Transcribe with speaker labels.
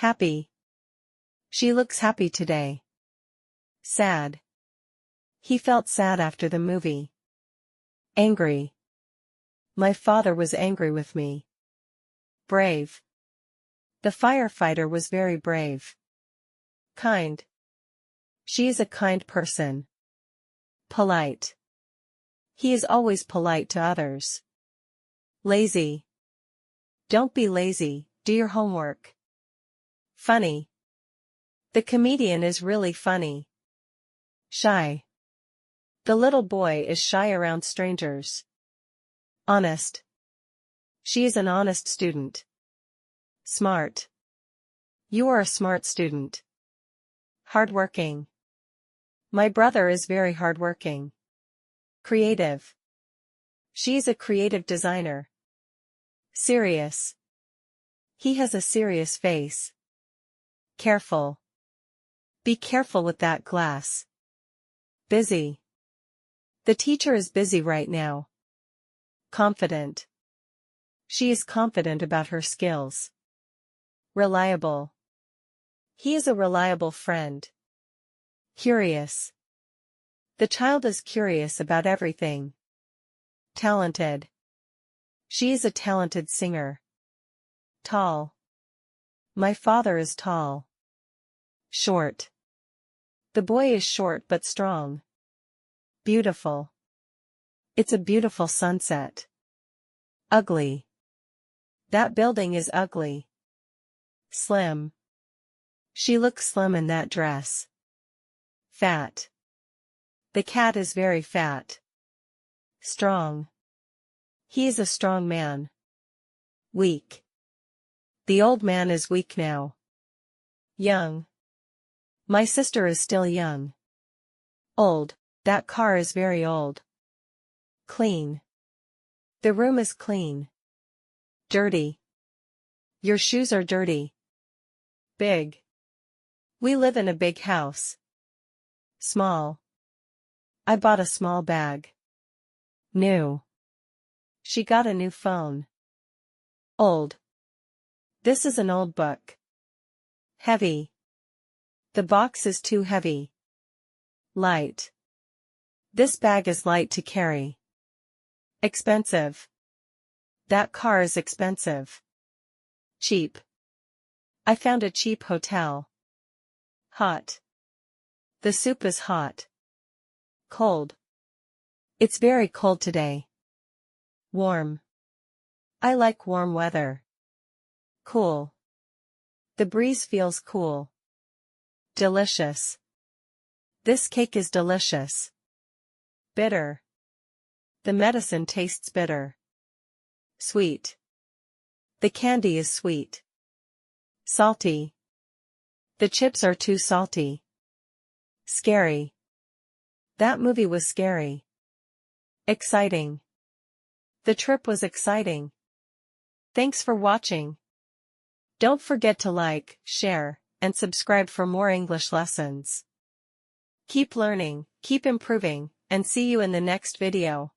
Speaker 1: Happy. She looks happy today. Sad. He felt sad after the movie. Angry. My father was angry with me. Brave. The firefighter was very brave. Kind. She is a kind person. Polite. He is always polite to others. Lazy. Don't be lazy, do your homework. Funny. The comedian is really funny. Shy. The little boy is shy around strangers. Honest. She is an honest student. Smart. You are a smart student. Hardworking. My brother is very hardworking. Creative. She is a creative designer. Serious. He has a serious face. Careful. Be careful with that glass. Busy. The teacher is busy right now. Confident. She is confident about her skills. Reliable. He is a reliable friend. Curious. The child is curious about everything. Talented. She is a talented singer. Tall. My father is tall. Short. The boy is short but strong. Beautiful. It's a beautiful sunset. Ugly. That building is ugly. Slim. She looks slim in that dress. Fat. The cat is very fat. Strong. He is a strong man. Weak. The old man is weak now. Young. My sister is still young. Old. That car is very old. Clean. The room is clean. Dirty. Your shoes are dirty. Big. We live in a big house. Small. I bought a small bag. New. She got a new phone. Old. This is an old book. Heavy. The box is too heavy. Light. This bag is light to carry. Expensive. That car is expensive. Cheap. I found a cheap hotel. Hot. The soup is hot. Cold. It's very cold today. Warm. I like warm weather. Cool. The breeze feels cool. Delicious. This cake is delicious. Bitter. The medicine tastes bitter. Sweet. The candy is sweet. Salty. The chips are too salty. Scary. That movie was scary. Exciting. The trip was exciting. Thanks for watching. Don't forget to like, share, and subscribe for more English lessons. Keep learning, keep improving, and see you in the next video.